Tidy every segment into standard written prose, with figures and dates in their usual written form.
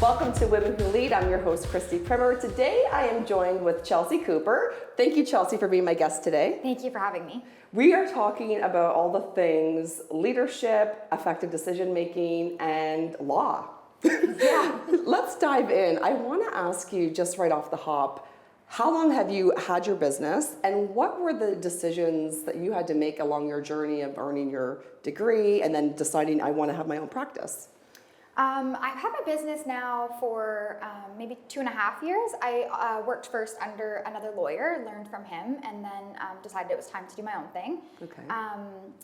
Welcome to Women Who Lead. I'm your host, Christy Primer. Today I am joined with Chelsea Cooper. Thank you, Chelsea, for being my guest today. Thank you for having me. We are talking about all the things leadership, effective decision making, and law. Yeah. Let's dive in. I want to ask you just right off the hop, how long have you had your business, and what were the decisions that you had to make along your journey of earning your degree and then deciding I want to have my own practice? I've had my business now for maybe 2.5 years. I worked first under another lawyer, learned from him, and then decided it was time to do my own thing. Okay.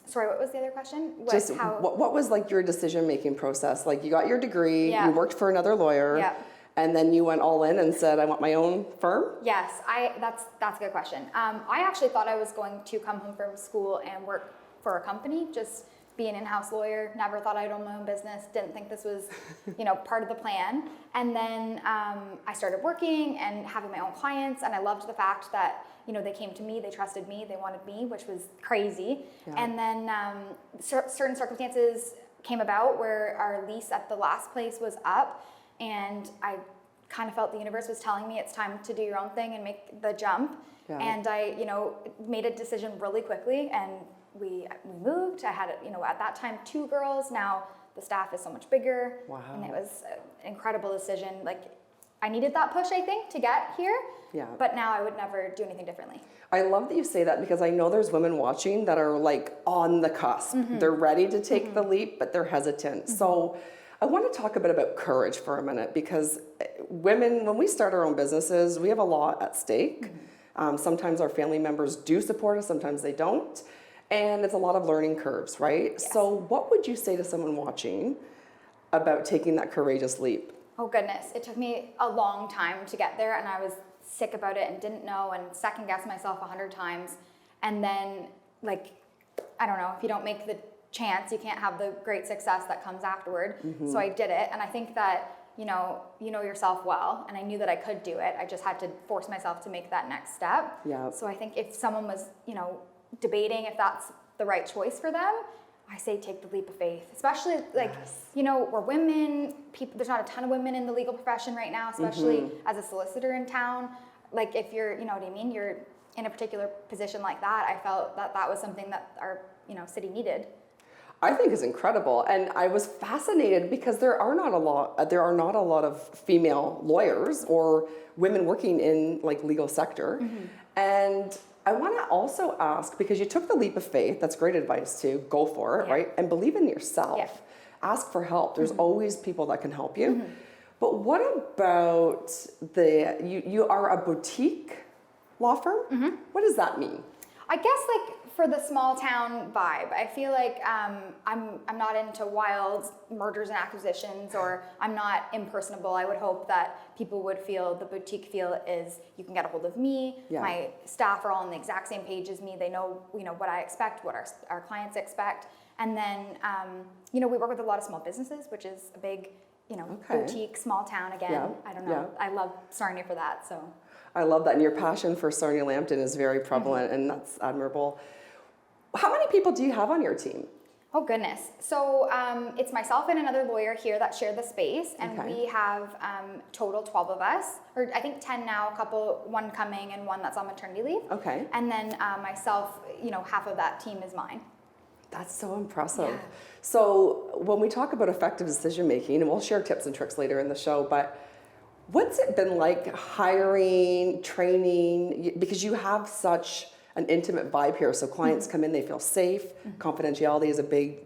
Sorry, what was the other question? What was like your decision-making process? Like you got your degree, Yeah. you worked for another lawyer, Yeah. and then you went all in and said, I want my own firm? Yes, that's a good question. I actually thought I was going to come home from school and work for a company, just be an in-house lawyer. Never thought I'd own my own business. Didn't think this was, part of the plan. And then I started working and having my own clients, and I loved the fact that they came to me, they trusted me, they wanted me, which was crazy. Yeah. And then certain circumstances came about where our lease at the last place was up, and I kind of felt the universe was telling me it's time to do your own thing and make the jump. Yeah. And I, made a decision really quickly, and we moved. I had, at that time 2 girls. Now the staff is so much bigger. Wow. And it was an incredible decision. Like, I needed that push, I think, to get here. Yeah. But now I would never do anything differently. I love that you say that, because I know there's women watching that are like on the cusp. Mm-hmm. They're ready to take the leap, but they're hesitant. Mm-hmm. So I want to talk a bit about courage for a minute, because women, when we start our own businesses, we have a lot at stake. Mm-hmm. Sometimes our family members do support us, sometimes they don't. And it's a lot of learning curves, right? Yes. So what would you say to someone watching about taking that courageous leap? Oh goodness, it took me a long time to get there, and I was sick about it and didn't know and second guessed myself 100 times. And then, I don't know, if you don't make the chance, you can't have the great success that comes afterward. Mm-hmm. So I did it, and I think that you know yourself well, and I knew that I could do it. I just had to force myself to make that next step. Yeah. So I think if someone was debating if that's the right choice for them, I say take the leap of faith. Especially Yes. we're women. There's not a ton of women in the legal profession right now, especially Mm-hmm. as a solicitor in town. Like if you're, what I mean, you're in a particular position like that. I felt that that was something that our city needed. I think is incredible, and I was fascinated because there are not a lot of female lawyers or women working in legal sector, and I want to also ask, because you took the leap of faith. That's great advice too. Go for it, Yeah. right? And believe in yourself. Yeah. Ask for help. There's always people that can help you. But what about you are a boutique law firm? What does that mean? I guess for the small town vibe, I feel like I'm not into wild mergers and acquisitions, or I'm not impersonable. I would hope that people would feel the boutique feel is you can get a hold of me. Yeah. My staff are all on the exact same page as me. They know what I expect, what our clients expect, and then we work with a lot of small businesses, which is a big Okay. boutique small town again. Yeah. I don't know. Yeah. I love Sarnia for that. So. I love that, and your passion for Sarnia Lambton is very prevalent, and that's admirable. How many people do you have on your team? Oh goodness. So it's myself and another lawyer here that share the space, and Okay. we have total 12 of us, or I think 10 now, one coming and one that's on maternity leave. Okay. And then myself, half of that team is mine. That's so impressive. Yeah. So when we talk about effective decision making, and we'll share tips and tricks later in the show, but what's it been like hiring, training, because you have such an intimate vibe here. So clients come in, they feel safe. Confidentiality is a big,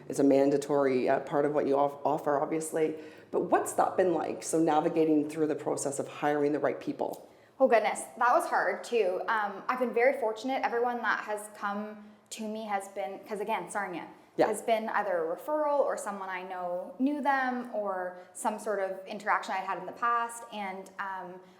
is a mandatory part of what you offer, obviously. But what's that been like? So navigating through the process of hiring the right people. Oh goodness, that was hard too. I've been very fortunate. Everyone that has come to me has been, because again, Sarnia, Yeah. has been either a referral or someone I know knew them, or some sort of interaction I'd had in the past. And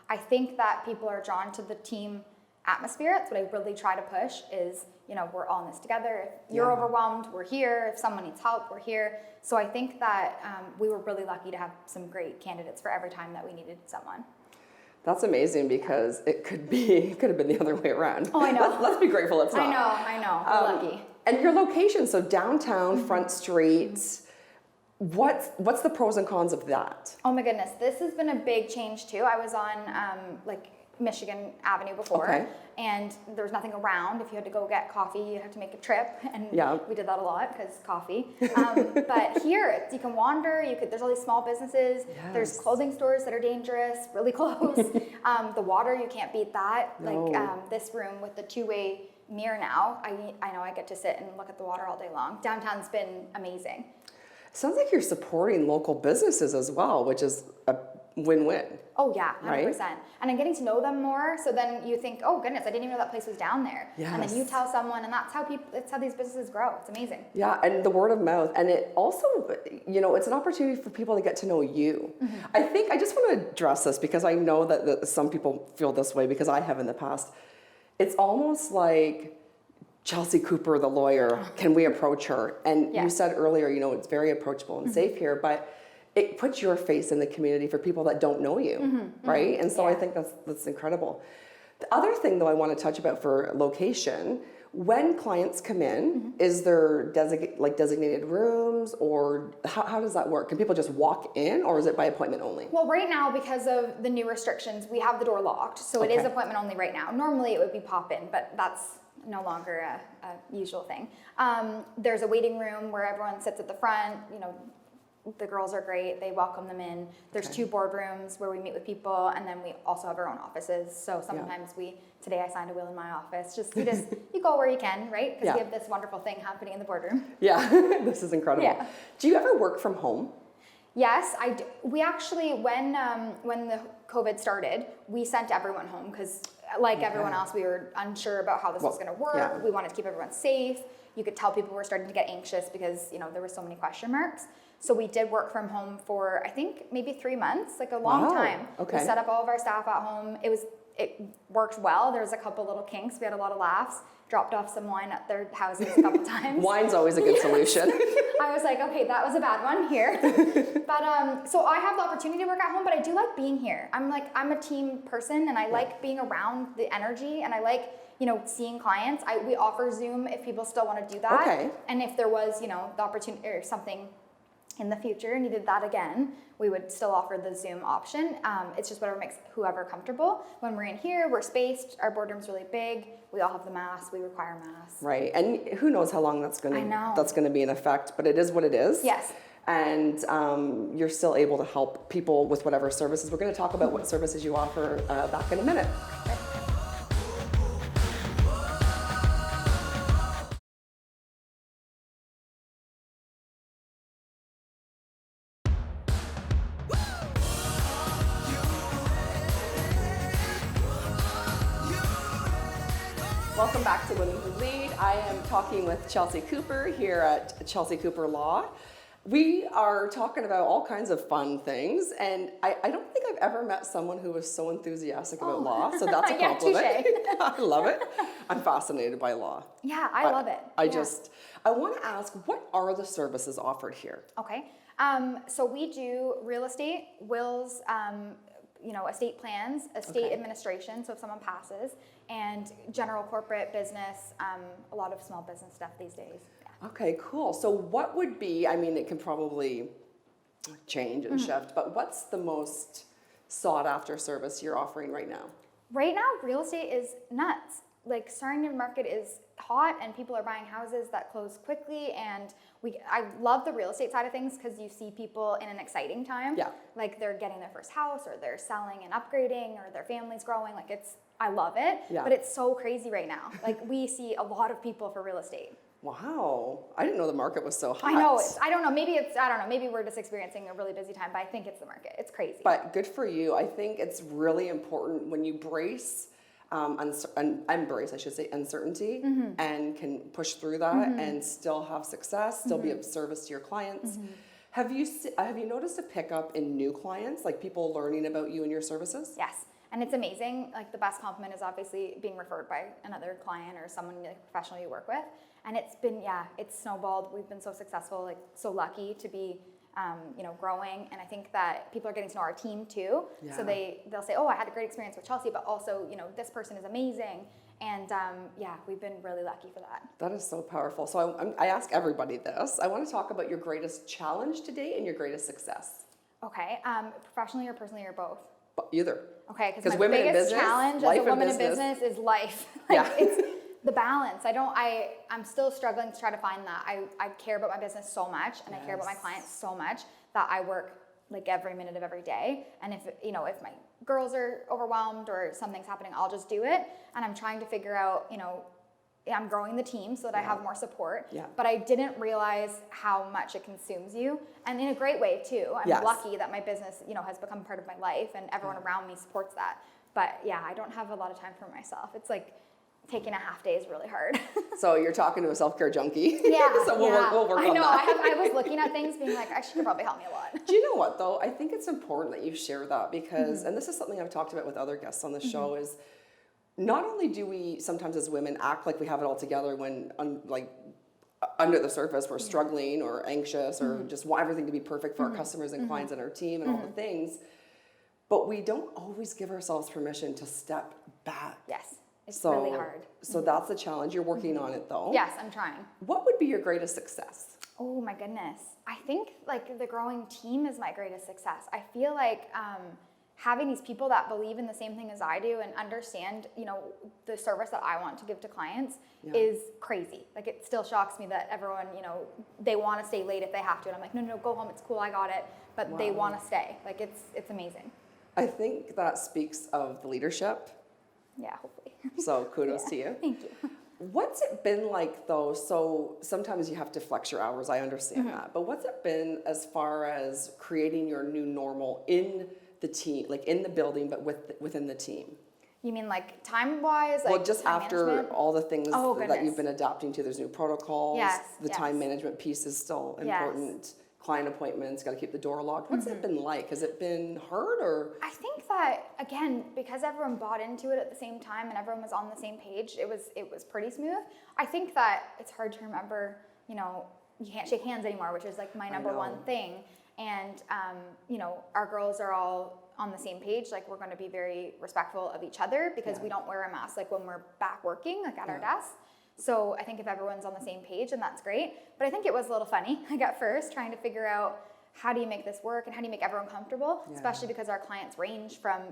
I think that people are drawn to the team atmosphere. That's what I really try to push is, we're all in this together. If you're Yeah. overwhelmed, we're here. If someone needs help, we're here. So I think that we were really lucky to have some great candidates for every time that we needed someone. That's amazing, because it could have been the other way around. Oh, I know. Let's be grateful it's not. I know. We're lucky. And your location, so downtown, Front Street, What's the pros and cons of that? Oh my goodness, this has been a big change too. I was on like Michigan Avenue before, Okay. and there was nothing around. If you had to go get coffee, you had to make a trip, and Yeah. we did that a lot because coffee. But here, you can wander. There's all these small businesses. There's Yes. clothing stores that are dangerous, really close. The water, you can't beat that. No. Like this room with the two-way mirror now, I know I get to sit and look at the water all day long. Downtown's been amazing. Sounds like you're supporting local businesses as well, which is a win-win. Oh yeah, 100%. Right? And I'm getting to know them more. So then you think, oh goodness, I didn't even know that place was down there. And then you Yes. tell someone, and that's how these businesses grow. It's amazing. Yeah, and the word of mouth, and it also, it's an opportunity for people to get to know you. I just want to address this because I know that some people feel this way because I have in the past. It's almost like Chelsea Cooper, the lawyer, can we approach her? And you said earlier, it's very approachable and safe here, but it puts your face in the community for people that don't know you, right? And so I think that's incredible. The other thing, though, I want to touch about for location, when clients come in, is there designated rooms, or how does that work? Can people just walk in, or is it by appointment only? Well, right now, because of the new restrictions, we have the door locked. So it is Okay. appointment only right now. Normally it would be pop in, but that's no longer a usual thing. There's a waiting room where everyone sits at the front. The girls are great. They welcome them in. There's two boardrooms where we meet with people, and then we also have our own offices. So sometimes today I signed a will in my office. You go where you can, right? Because we have this wonderful thing happening in the boardroom. Yeah, this is incredible. Yeah. Do you ever work from home? Yes, I do. We actually, when the COVID started, we sent everyone home because, like everyone else, we were unsure about how this was going to work. Yeah. We wanted to keep everyone safe. You could tell people were starting to get anxious because there were so many question marks. So we did work from home for, I think, maybe 3 months, like a long time. Okay. We set up all of our staff at home. It worked well. There was a couple little kinks. We had a lot of laughs. Dropped off some wine at their houses a couple times. Wine's always a good solution. I was like, okay, that was a bad one here. But so I have the opportunity to work at home, but I do like being here. I'm a team person, and I like being around the energy, and I like seeing clients. We offer Zoom if people still want to do that. Okay. And if there was the opportunity or something in the future needed that again, we would still offer the Zoom option. It's just whatever makes whoever comfortable. When we're in here, we're spaced. Our boardroom's really big. We all have the masks. We require masks. Right, and who knows how long that's going to be in effect, but it is what it is. Yes. And you're still able to help people with whatever services. We're going to talk about what services you offer back in a minute. Welcome back to Women Who Lead. I am talking with Chelsea Cooper here at ChelseaCooperLaw. We are talking about all kinds of fun things, and I don't think I've ever met someone who was so enthusiastic about law, so that's a Yeah, compliment. touche. I love it. I'm fascinated by law. Yeah, I love it. I want to ask, what are the services offered here? Okay. So we do real estate, wills, estate plans, estate administration, so if someone passes, and general corporate business, a lot of small business stuff these days. Yeah. Okay, cool. So what would be, it can probably change and shift, but what's the most sought after service you're offering right now? Right now, real estate is nuts. Like, Sarnia market is hot, and people are buying houses that close quickly, and I love the real estate side of things because you see people in an exciting time. Yeah. Like, they're getting their first house, or they're selling and upgrading, or their family's growing. I love it, but it's so crazy right now. Like, we see a lot of people for real estate. Wow, I didn't know the market was so hot. I know, I don't know, maybe we're just experiencing a really busy time, but I think it's the market. It's crazy. But good for you. I think it's really important when you embrace uncertainty and can push through that and still have success, still be of service to your clients. Have you noticed a pickup in new clients, like people learning about you and your services? Yes. And it's amazing. Like, the best compliment is obviously being referred by another client or someone professional you work with. And it's snowballed. We've been so successful, so lucky to be, growing. And I think that people are getting to know our team too. Yeah. So they'll say, oh, I had a great experience with Chelsea, but also, this person is amazing. And yeah, we've been really lucky for that. That is so powerful. So I ask everybody this. I want to talk about your greatest challenge today and your greatest success. Okay, professionally or personally or both? Either. Okay, because my women in biggest business, challenge as a woman in business is life. It's the balance. I'm still struggling to try to find that. I care about my business so much, and I care about my clients so much that I work like every minute of every day. And if my girls are overwhelmed or something's happening, I'll just do it. And I'm trying to figure out, I'm growing the team so that I have more support. Yeah. But I didn't realize how much it consumes you, and in a great way too. I'm lucky that my business, has become part of my life, and everyone around me supports that. But yeah, I don't have a lot of time for myself. It's like taking a half day is really hard. So you're talking to a self-care junkie. Yeah. So we'll work on that. I was looking at things being like, she could probably help me a lot. Do you know what though? I think it's important that you share that because, and this is something I've talked about with other guests on the show, is not only do we sometimes as women act like we have it all together when under the surface we're struggling or anxious or just want everything to be perfect for our customers and clients and our team and all the things, but we don't always give ourselves permission to step back. Yes. It's really hard. So that's the challenge. You're working on it though. Yes, I'm trying. What would be your greatest success? Oh my goodness. I think the growing team is my greatest success. I feel like having these people that believe in the same thing as I do and understand, the service that I want to give to clients is crazy. Like it still shocks me that everyone, they want to stay late if they have to. And I'm like, no, go home. It's cool. I got it. But they want to stay. Like it's amazing. I think that speaks of the leadership. Yeah, hopefully. So kudos to you. Thank you. What's it been like though? So sometimes you have to flex your hours. I understand that. But what's it been as far as creating your new normal in the team, like in the building, but within the team? You mean like time-wise? Like well, just time after management? all the things that Goodness. you've been adapting to, there's new protocols. Yes, The time management piece is still important. Client appointments, got to keep the door locked. What's it been like? Has it been hard or? I think that, again, because everyone bought into it at the same time and everyone was on the same page, it was pretty smooth. I think that it's hard to remember, you can't shake hands anymore, which is like my number one thing. And, our girls are all on the same page. Like we're going to be very respectful of each other because we don't wear a mask like when we're back working, like at our desks. So I think if everyone's on the same page, then that's great. But I think it was a little funny, at first, trying to figure out how do you make this work and how do you make everyone comfortable, especially because our clients range from,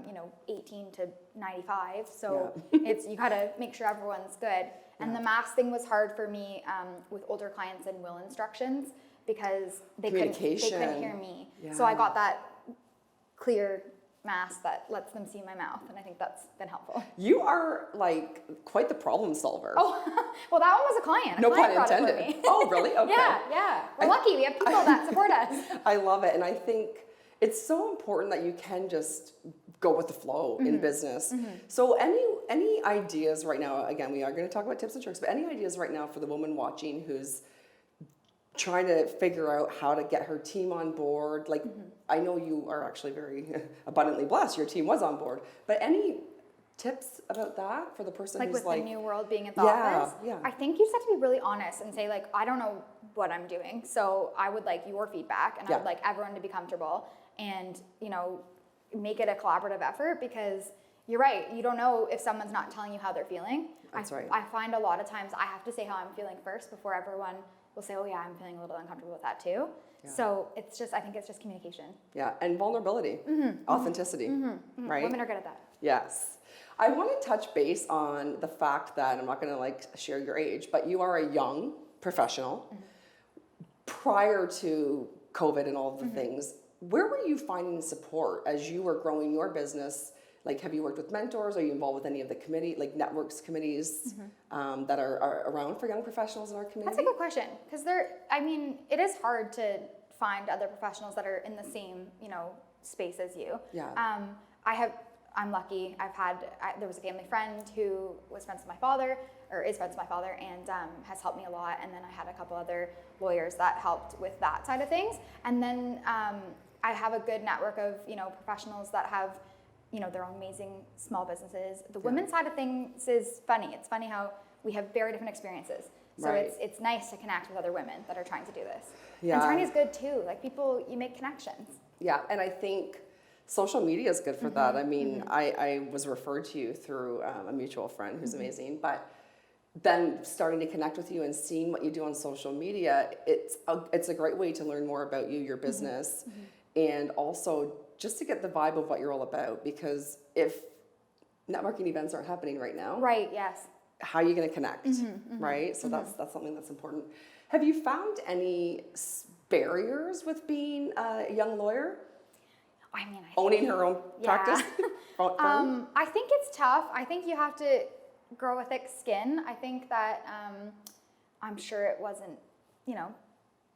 18 to 95. So you got to make sure everyone's good. And the mask thing was hard for me with older clients and will instructions because they couldn't hear me. Yeah. So I got that clear mask that lets them see my mouth, and I think that's been helpful. You are like quite the problem solver. Oh, well, that one was a client. No pun intended. Oh, really? Okay. Yeah. We're lucky. We have people that support us. I love it, and I think it's so important that you can just go with the flow in business. So any ideas right now? Again, we are going to talk about tips and tricks, but any ideas right now for the woman watching who's trying to figure out how to get her team on board? Like, I know you are actually very abundantly blessed. Your team was on board. But any tips about that for the person who's with the new world being in the yeah, office? Yeah. I think you just have to be really honest and say, I don't know what I'm doing. So I would like your feedback, and I would like everyone to be comfortable and, make it a collaborative effort because you're right. You don't know if someone's not telling you how they're feeling. That's right. I find a lot of times I have to say how I'm feeling first before everyone will say, oh yeah, I'm feeling a little uncomfortable with that too. Yeah. So I think it's just communication. Yeah, and vulnerability, authenticity, right? Women are good at that. Yes. I want to touch base on the fact that, I'm not going to share your age, but you are a young professional. Prior to COVID and all of the things, where were you finding support as you were growing your business? Like, have you worked with mentors? Are you involved with any of the networks committees that are around for young professionals in our community? That's a good question because it is hard to find other professionals that are in the same, space as you. Yeah. I'm lucky. There was a family friend who was friends with my father, or is friends with my father, and has helped me a lot. And then I had a couple other lawyers that helped with that side of things. And then I have a good network of, professionals that have, their own amazing small businesses. The women's side of things is funny. It's funny how we have very different experiences. So it's nice to connect with other women that are trying to do this. Yeah. And Tiny is good too. Like you make connections. Yeah, and I think Social media is good for that. I mean, I was referred to you through a mutual friend who's amazing, but then starting to connect with you and seeing what you do on social media, it's a great way to learn more about you, your business, and also just to get the vibe of what you're all about. Because if networking events aren't happening right now, Right, yes. how are you going to connect, right? So that's something that's important. Have you found any barriers with being a young lawyer? I mean, Owning her own practice? Firm? I think it's tough. I think you have to grow a thick skin. I think that I'm sure it wasn't,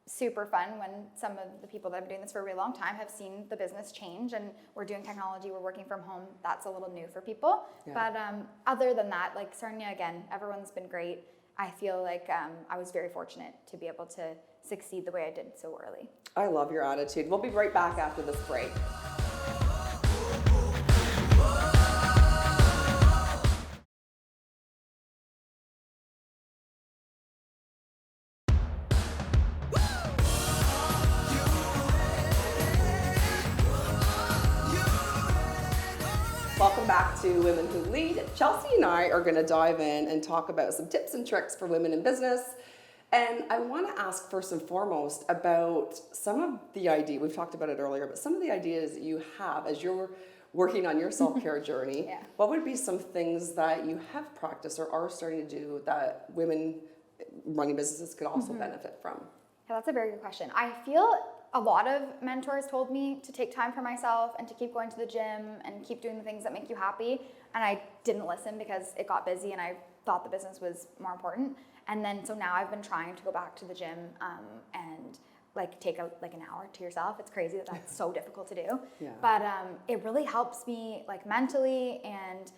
super fun when some of the people that have been doing this for a really long time have seen the business change, and we're doing technology, we're working from home. That's a little new for people. Yeah. But other than that, like Sarnia, again, everyone's been great. I feel like I was very fortunate to be able to succeed the way I did so early. I love your attitude. We'll be right back after this break. Welcome back to Women Who Lead. Chelsea and I are going to dive in and talk about some tips and tricks for women in business. And I want to ask first and foremost about some of the ideas, we've talked about it earlier, but some of the ideas that you have as you're working on your self-care journey. Yeah. What would be some things that you have practiced or are starting to do that women running businesses could also benefit from? Yeah, that's a very good question. I feel a lot of mentors told me to take time for myself and to keep going to the gym and keep doing the things that make you happy. And I didn't listen because it got busy and I thought the business was more important. And then so now I've been trying to go back to the gym and like take an hour to yourself. It's crazy that that's so difficult to do. Yeah. But it really helps me like mentally, and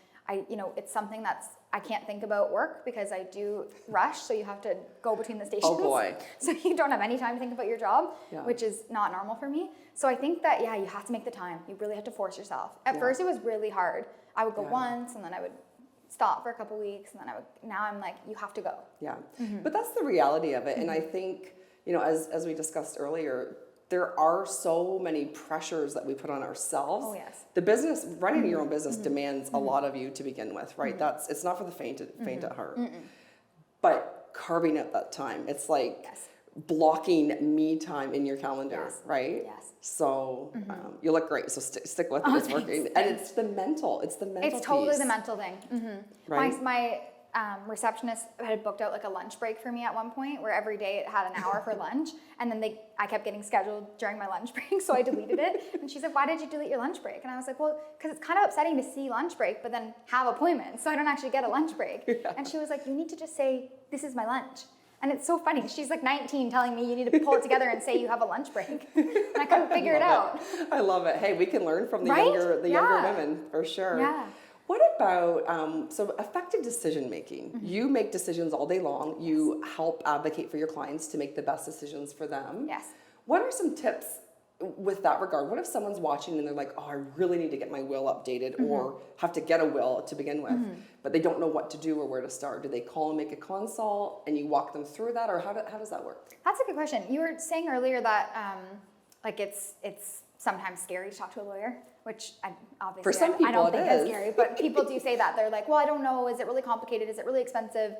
it's something that's, I can't think about work because I do rush, so you have to go between the stations. Oh boy. So you don't have any time to think about your job, Yeah. which is not normal for me. So I think that, you have to make the time. You really have to force yourself. At first it was really hard. I would go once and then I would stop for a couple weeks and then now I'm like, you have to go. Yeah, but that's the reality of it. And I think, as we discussed earlier, there are so many pressures that we put on ourselves. Oh, yes. The business, running your own business demands a lot of you to begin with, right? It's not for the faint at heart. But carving out that time, it's like blocking me time in your calendar, right? Yes. So you look great, so stick with it, it's working. And it's the mental It's piece. totally the mental thing. Right? My receptionist had booked out like a lunch break for me at one point where every day it had an hour for lunch, and then I kept getting scheduled during my lunch break, so I deleted it. And she said, "Why did you delete your lunch break?" And I was like, "Well, because it's kind of upsetting to see lunch break but then have appointments, so I don't actually get a lunch break." And she was like, "You need to just say, 'This is my lunch.'" And it's so funny. She's like 19 telling me you need to pull it together and say you have a lunch break. And I couldn't figure it out. I love it. Hey, we can learn from the Right? younger Yeah. women for sure. Yeah. What about so effective decision making? You make decisions all day long. You help advocate for your clients to make the best decisions for them. Yes. What are some tips with that regard? What if someone's watching and they're like, "Oh, I really need to get my will updated," or have to get a will to begin with, but they don't know what to do or where to start? Do they call and make a consult and you walk them through that, or how does that work? That's a good question. You were saying earlier that it's sometimes scary to talk to a lawyer, which obviously For some I people don't it think is. is scary, but people do say that. They're like, "Well, I don't know. Is it really complicated? Is it really expensive?"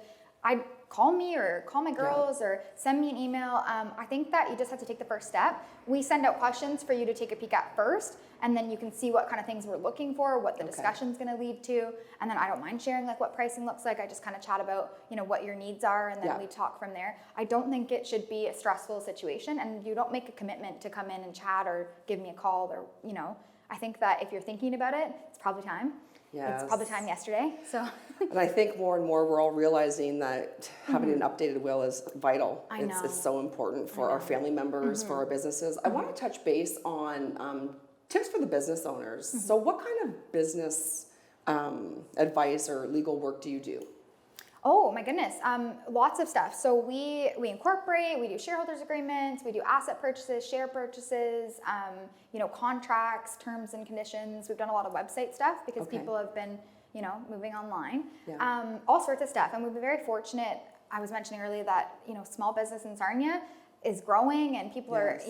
I'd call me or call my girls or send me an email. I think that you just have to take the first step. We send out questions for you to take a peek at first, and then you can see what kind of things we're looking for, what the discussion's going to lead to, and then I don't mind sharing like what pricing looks like. I just kind of chat about what your needs are, and then we talk from there. I don't think it should be a stressful situation, and you don't make a commitment to come in and chat or give me a call or I think that if you're thinking about it, it's probably time. Yes. It's probably time yesterday. So. And I think more and more we're all realizing that having an updated will is vital. I know. It's so important for our family members, for our businesses. I want to touch base on tips for the business owners. So what kind of business advice or legal work do you do? Oh my goodness, lots of stuff. So we incorporate, we do shareholders agreements, we do asset purchases, share purchases, contracts, terms and conditions. We've done a lot of website stuff because people have been, moving online. Yeah. All sorts of stuff, and we've been very fortunate. I was mentioning earlier that small business in Sarnia is growing, and people are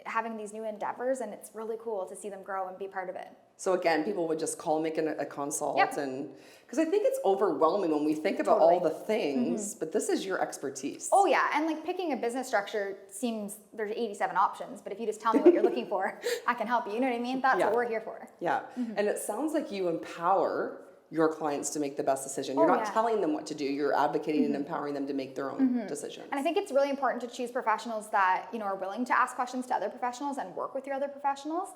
having these new endeavors, and it's really cool to see them grow and be part of it. So again, people would just call, make a consult, Yep. and because I think it's overwhelming when we think about Totally. all the things, but this is your expertise. Oh yeah, and like picking a business structure seems there's 87 options, but if you just tell me what you're looking for, I can help you. You know what I mean? That's Yeah. what we're here for. Yeah, and it sounds like you empower your clients to make the best decision. You're Oh, not yeah. telling them what to do. You're advocating and empowering them to make their own decisions. And I think it's really important to choose professionals that, you know, are willing to ask questions to other professionals and work with your other professionals.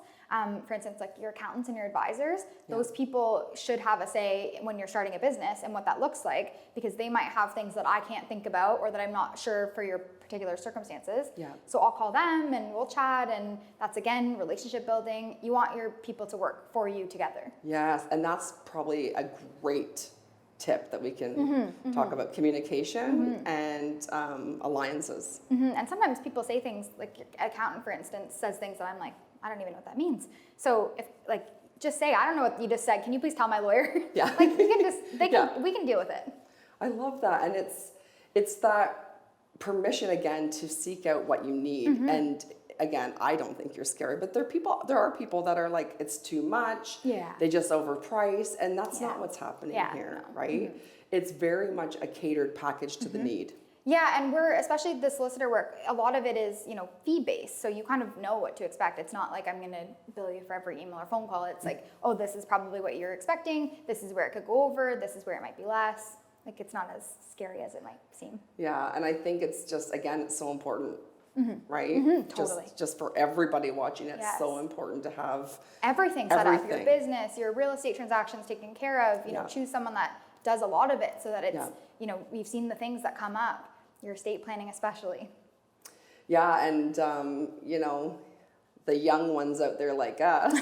For instance, like your accountants and your advisors, those people should have a say when you're starting a business and what that looks like, because they might have things that I can't think about or that I'm not sure for your particular circumstances. Yeah. So I'll call them and we'll chat, and that's again relationship building. You want your people to work for you together. Yes, and that's probably a great tip that we can talk about: communication and alliances. And sometimes people say things like your accountant, for instance, says things that I'm like, I don't even know what that means. So if like, just say, I don't know what you just said. Can you please tell my lawyer? Yeah. Like you can just, Yeah. we can deal with it. I love that, and it's that permission again to seek out what you need. And again, I don't think you're scary, but there are people that are like, it's too much. Yeah. They just overprice, and that's Yeah. not what's happening Yeah, here, no. right? It's very much a catered package to the need. Yeah, and we're, especially the solicitor work, a lot of it is, you know, fee-based, so you kind of know what to expect. It's not like I'm gonna bill you for every email or phone call. It's like, oh, this is probably what you're expecting, this is where it could go over, this is where it might be less. Like, it's not as scary as it might seem. Yeah, and I think it's just, again, it's so important, right? Totally. Just for everybody watching, it's Yes. so important to have Everything set up, your Everything. business, your real estate transactions taken care of, you know, Yeah. choose someone that does a lot of it so that it's, Yeah. you know, we've seen the things that come up, your estate planning especially. Yeah, and you know, the young ones out there like us,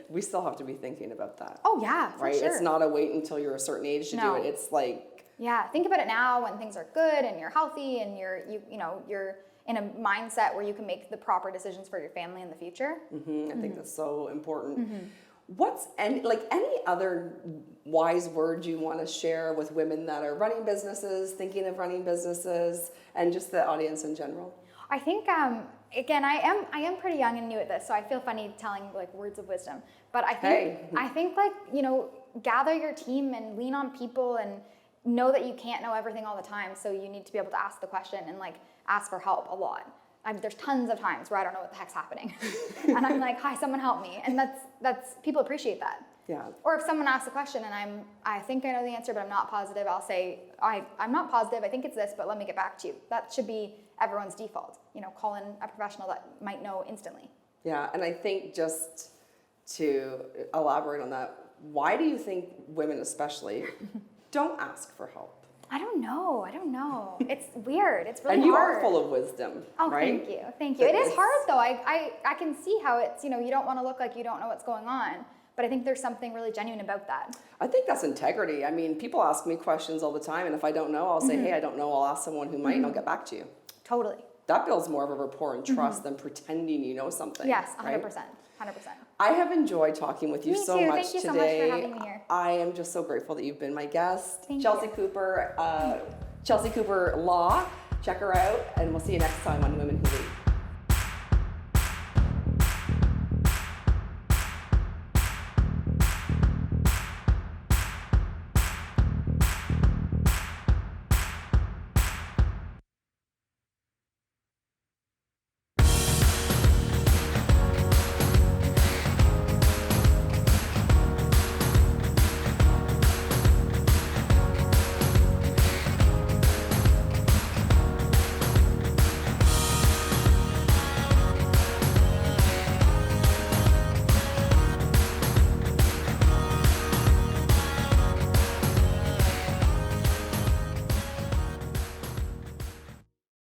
we still have to be thinking about that. Oh yeah, for right? sure. It's not a wait until you're a certain age to No. do it. It's like, Yeah, think about it now when things are good and you're healthy and you're in a mindset where you can make the proper decisions for your family in the future. I think that's so important. What's any other wise words you want to share with women that are running businesses, thinking of running businesses, and just the audience in general? I think again, I am pretty young and new at this, so I feel funny telling like words of wisdom. But I think like, you know, gather your team and lean on people and know that you can't know everything all the time. So you need to be able to ask the question and like ask for help a lot. There's tons of times where I don't know what the heck's happening, and I'm like, "Hi, someone help me!" And that's people appreciate that. Yeah. Or if someone asks a question and I think I know the answer, but I'm not positive, I'll say, I'm not positive, I think it's this, but let me get back to you. That should be everyone's default. You know, call in a professional that might know instantly. Yeah, and I think just to elaborate on that, why do you think women especially don't ask for help? I don't know. It's weird. It's really And you hard. are full of wisdom, Oh, right? thank you. It is It's- hard though. I can see how it's, you know, you don't want to look like you don't know what's going on, but I think there's something really genuine about that. I think that's integrity. I mean, people ask me questions all the time, and if I don't know, I'll say, hey, I don't know. I'll ask someone who might, and I'll get back to you. Totally. That builds more of a rapport and trust than pretending you know something. Yes, 100%. right? 100%. I have enjoyed talking with you Me so too. much Thank you today. so much for having me here. I am just so grateful that you've been my guest. Thank Chelsea you. Cooper, Chelsea Cooper Law. Check her out, and we'll see you next time on Women Who Lead.